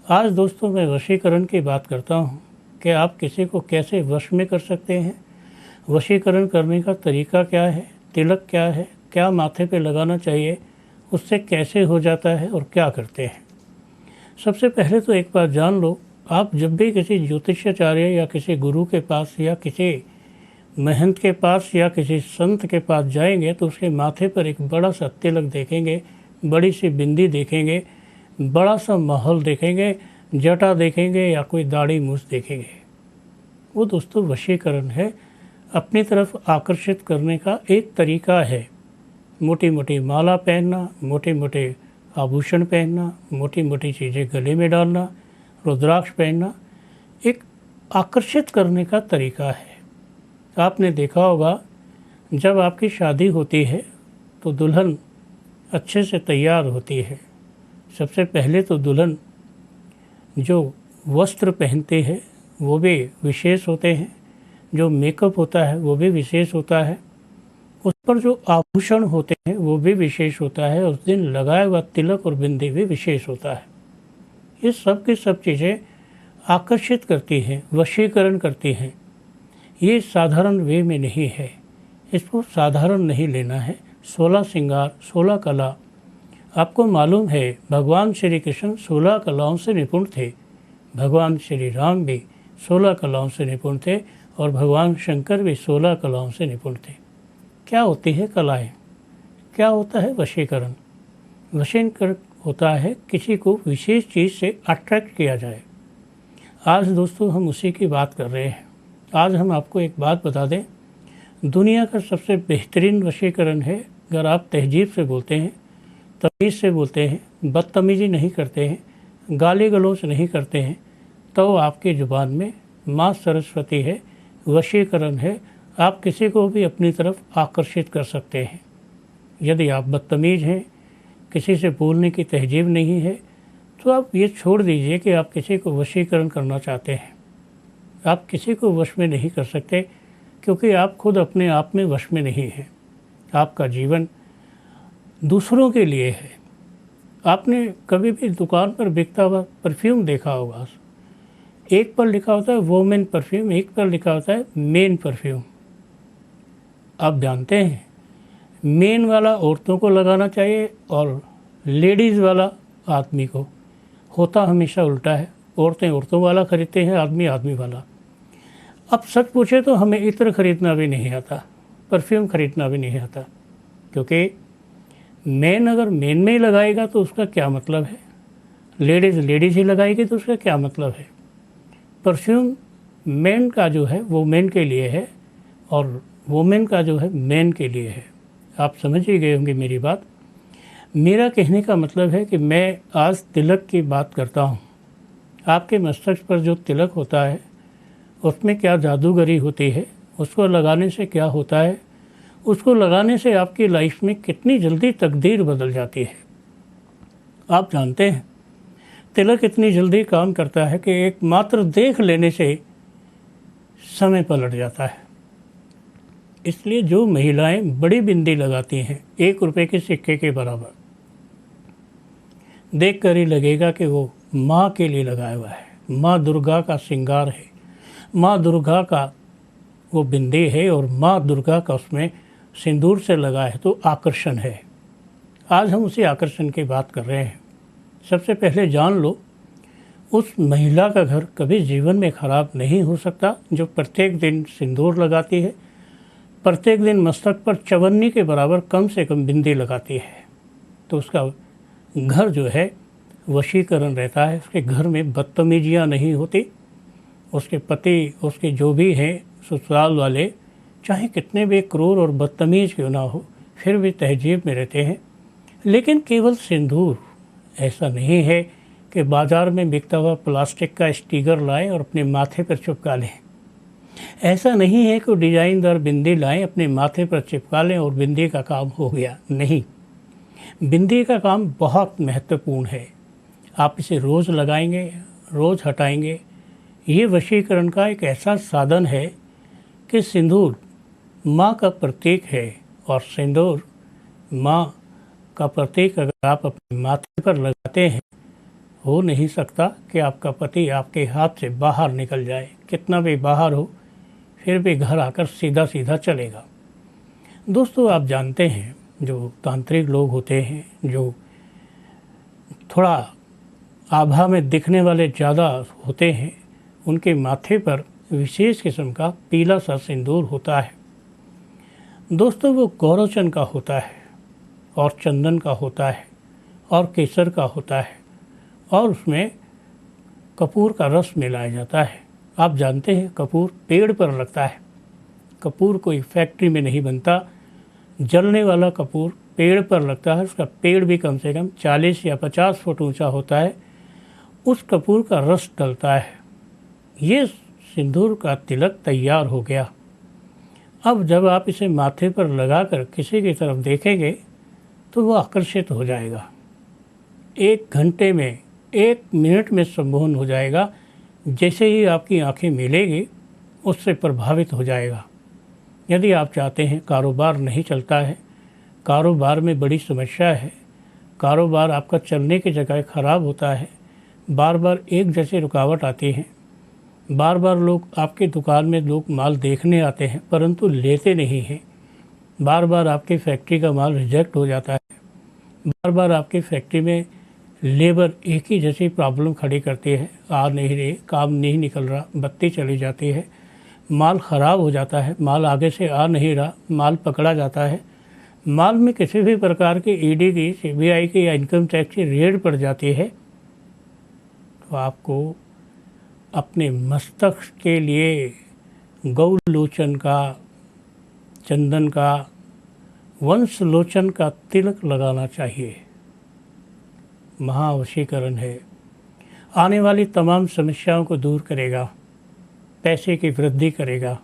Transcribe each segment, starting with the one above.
आज दोस्तों मैं वशीकरण की बात करता हूँ कि आप किसी को कैसे वश में कर सकते हैं, वशीकरण करने का तरीका क्या है, तिलक क्या है, क्या माथे पे लगाना चाहिए, उससे कैसे हो जाता है और क्या करते हैं। सबसे पहले तो एक बात जान लो, आप जब भी किसी ज्योतिषाचार्य या किसी गुरु के पास या किसी महंत के पास या किसी संत के पास जाएंगे तो उसके माथे पर एक बड़ा सा तिलक देखेंगे, बड़ी सी बिंदी देखेंगे, बड़ा सा माहौल देखेंगे, जटा देखेंगे या कोई दाढ़ी मूछ देखेंगे। वो दोस्तों वशीकरण है, अपनी तरफ आकर्षित करने का एक तरीका है। मोटी मोटी माला पहनना, मोटे मोटे आभूषण पहनना, मोटी मोटी चीज़ें गले में डालना, रुद्राक्ष पहनना एक आकर्षित करने का तरीका है। आपने देखा होगा जब आपकी शादी होती है तो दुल्हन अच्छे से तैयार होती है। सबसे पहले तो दुल्हन जो वस्त्र पहनते हैं वो भी विशेष होते हैं, जो मेकअप होता है वो भी विशेष होता है, उस पर जो आभूषण होते हैं वो भी विशेष होता है, उस दिन लगाया हुआ तिलक और बिंदी भी विशेष होता है। ये सब की सब चीज़ें आकर्षित करती हैं, वशीकरण करती हैं। ये साधारण वे में नहीं है, इसको साधारण नहीं लेना है। 16 श्रृंगार, 16 कला। आपको मालूम है भगवान श्री कृष्ण 16 कलाओं से निपुण थे, भगवान श्री राम भी 16 कलाओं से निपुण थे और भगवान शंकर भी 16 कलाओं से निपुण थे। क्या होती है कलाएं, क्या होता है वशीकरण? वशीकरण होता है किसी को विशेष चीज़ से अट्रैक्ट किया जाए। आज दोस्तों हम उसी की बात कर रहे हैं। आज हम आपको एक बात बता दें, दुनिया का सबसे बेहतरीन वशीकरण है अगर आप तहजीब से बोलते हैं, तमीज़ से बोलते हैं, बदतमीज़ी नहीं करते हैं, गाली गलौज नहीं करते हैं, तो आपकी ज़ुबान में माँ सरस्वती है, वशीकरण है। आप किसी को भी अपनी तरफ आकर्षित कर सकते हैं। यदि आप बदतमीज़ हैं, किसी से बोलने की तहजीब नहीं है, तो आप ये छोड़ दीजिए कि आप किसी को वशीकरण करना चाहते हैं। आप किसी को वश में नहीं कर सकते क्योंकि आप खुद अपने आप में वश में नहीं हैं। आपका जीवन दूसरों के लिए है। आपने कभी भी दुकान पर बिकता हुआ परफ्यूम देखा होगा, एक पर लिखा होता है वोमेन परफ्यूम, एक पर लिखा होता है मेन परफ्यूम। आप जानते हैं मेन वाला औरतों को लगाना चाहिए और लेडीज़ वाला आदमी को। होता हमेशा उल्टा है, औरतें औरतों वाला खरीदते हैं, आदमी आदमी वाला। अब सच पूछे तो हमें इत्र खरीदना भी नहीं आता, परफ्यूम खरीदना भी नहीं आता, क्योंकि मेन अगर मेन में ही लगाएगा तो उसका क्या मतलब है, लेडीज़ लेडीज़ ही लगाएगी तो उसका क्या मतलब है। परफ्यूम मेन का जो है वो मेन के लिए है और वोमेन का जो है मेन के लिए है। आप समझ ही गए होंगे मेरी बात। मेरा कहने का मतलब है कि मैं आज तिलक की बात करता हूँ। आपके मस्तक पर जो तिलक होता है उसमें क्या जादूगरी होती है, उसको लगाने से क्या होता है, उसको लगाने से आपकी लाइफ में कितनी जल्दी तकदीर बदल जाती है। आप जानते हैं तिलक इतनी जल्दी काम करता है कि एक मात्र देख लेने से समय पलट जाता है। इसलिए जो महिलाएं बड़ी बिंदी लगाती हैं 1 रुपये के सिक्के के बराबर, देख कर ही लगेगा कि वो माँ के लिए लगाया हुआ है, माँ दुर्गा का श्रृंगार है, माँ दुर्गा का वो बिंदी है और माँ दुर्गा का उसमें सिंदूर से लगा है, तो आकर्षण है। आज हम उसी आकर्षण की बात कर रहे हैं। सबसे पहले जान लो, उस महिला का घर कभी जीवन में ख़राब नहीं हो सकता जो प्रत्येक दिन सिंदूर लगाती है, प्रत्येक दिन मस्तक पर चवन्नी के बराबर कम से कम बिंदी लगाती है। तो उसका घर जो है वशीकरण रहता है, उसके घर में बदतमीजियाँ नहीं होती। उसके पति, उसके जो भी हैं ससुराल वाले, चाहे कितने भी क्रूर और बदतमीज़ क्यों ना हो, फिर भी तहजीब में रहते हैं। लेकिन केवल सिंदूर ऐसा नहीं है कि बाज़ार में बिकता हुआ प्लास्टिक का स्टिकर लाएं और अपने माथे पर चिपका लें। ऐसा नहीं है कि डिज़ाइनदार बिंदी लाएं, अपने माथे पर चिपका लें और बिंदी का काम हो गया। नहीं, बिंदी का काम बहुत महत्वपूर्ण है। आप इसे रोज़ लगाएंगे, रोज़ हटाएंगे। ये वशीकरण का एक ऐसा साधन है कि सिंदूर माँ का प्रतीक है और सिंदूर माँ का प्रतीक अगर आप अपने माथे पर लगाते हैं हो नहीं सकता कि आपका पति आपके हाथ से बाहर निकल जाए, कितना भी बाहर हो फिर भी घर आकर सीधा सीधा चलेगा। दोस्तों, आप जानते हैं जो तांत्रिक लोग होते हैं, जो थोड़ा आभा में दिखने वाले ज़्यादा होते हैं, उनके माथे पर विशेष किस्म का पीला सा सिंदूर होता है। दोस्तों, वो गौरचन का होता है और चंदन का होता है और केसर का होता है और उसमें कपूर का रस मिलाया जाता है। आप जानते हैं कपूर पेड़ पर लगता है। कपूर कोई फैक्ट्री में नहीं बनता, जलने वाला कपूर पेड़ पर लगता है। उसका पेड़ भी कम से कम 40 या 50 फुट ऊंचा होता है। उस कपूर का रस डलता है। ये सिंदूर का तिलक तैयार हो गया। अब जब आप इसे माथे पर लगाकर किसी की तरफ देखेंगे तो वह आकर्षित हो जाएगा। 1 घंटे में, 1 मिनट में सम्मोहन हो जाएगा। जैसे ही आपकी आंखें मिलेगी उससे प्रभावित हो जाएगा। यदि आप चाहते हैं कारोबार नहीं चलता है, कारोबार में बड़ी समस्या है, कारोबार आपका चलने की जगह ख़राब होता है, बार बार एक जैसी रुकावट आती है, बार बार लोग आपकी दुकान में लोग माल देखने आते हैं परंतु लेते नहीं हैं, बार बार आपकी फैक्ट्री का माल रिजेक्ट हो जाता है, बार बार आपकी फैक्ट्री में लेबर एक ही जैसी प्रॉब्लम खड़ी करती है, आ नहीं रही, काम नहीं निकल रहा, बत्ती चली जाती है, माल ख़राब हो जाता है, माल आगे से आ नहीं रहा, माल पकड़ा जाता है, माल में किसी भी प्रकार की ईडी की, सीबीआई की या इनकम टैक्स की रेड पड़ जाती है, तो आपको अपने मस्तक के लिए गौलोचन का, चंदन का, वंशलोचन का तिलक लगाना चाहिए। महावशीकरण है, आने वाली तमाम समस्याओं को दूर करेगा, पैसे की वृद्धि करेगा।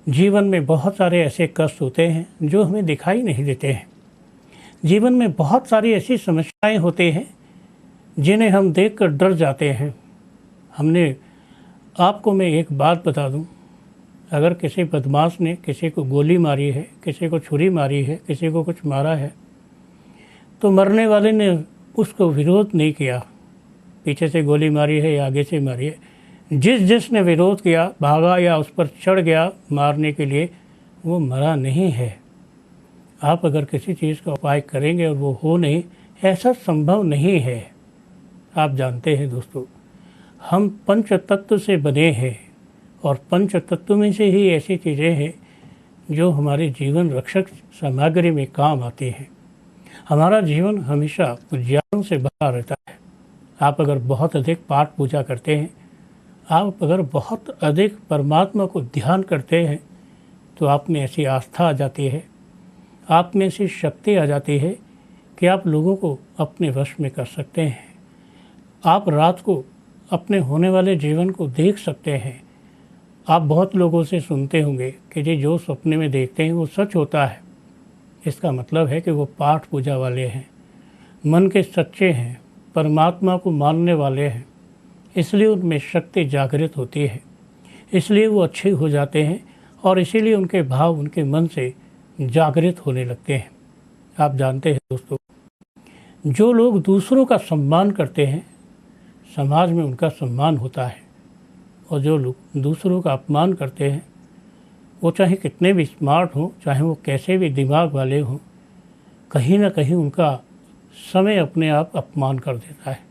जीवन में बहुत सारे ऐसे कष्ट होते हैं जो हमें दिखाई नहीं देते हैं। जीवन में बहुत सारी ऐसी समस्याएं होते हैं जिन्हें हम देखकर डर जाते हैं। आपको मैं एक बात बता दूं, अगर किसी बदमाश ने किसी को गोली मारी है, किसी को छुरी मारी है, किसी को कुछ मारा है, तो मरने वाले ने उसको विरोध नहीं किया, पीछे से गोली मारी है या आगे से मारी है, जिसने विरोध किया, भागा या उस पर चढ़ गया मारने के लिए, वो मरा नहीं है। आप अगर किसी चीज़ का उपाय करेंगे और वो हो नहीं, ऐसा संभव नहीं है। आप जानते हैं दोस्तों, हम पंच तत्व से बने हैं और पंच तत्व में से ही ऐसी चीज़ें हैं जो हमारे जीवन रक्षक सामग्री में काम आती हैं। हमारा जीवन हमेशा ज्ञान से भरा रहता है। आप अगर बहुत अधिक पाठ पूजा करते हैं, आप अगर बहुत अधिक परमात्मा को ध्यान करते हैं, तो आप में ऐसी आस्था आ जाती है, आप में ऐसी शक्ति आ जाती है कि आप लोगों को अपने वश में कर सकते हैं। आप रात को अपने होने वाले जीवन को देख सकते हैं। आप बहुत लोगों से सुनते होंगे कि जी जो सपने में देखते हैं वो सच होता है। इसका मतलब है कि वो पाठ पूजा वाले हैं, मन के सच्चे हैं, परमात्मा को मानने वाले हैं, इसलिए उनमें शक्ति जागृत होती है, इसलिए वो अच्छे हो जाते हैं और इसीलिए उनके भाव उनके मन से जागृत होने लगते हैं। आप जानते हैं दोस्तों, जो लोग दूसरों का सम्मान करते हैं, समाज में उनका सम्मान होता है, और जो लोग दूसरों का अपमान करते हैं, वो चाहे कितने भी स्मार्ट हों, चाहे वो कैसे भी दिमाग वाले हों, कहीं ना कहीं उनका समय अपने आप अपमान कर देता है।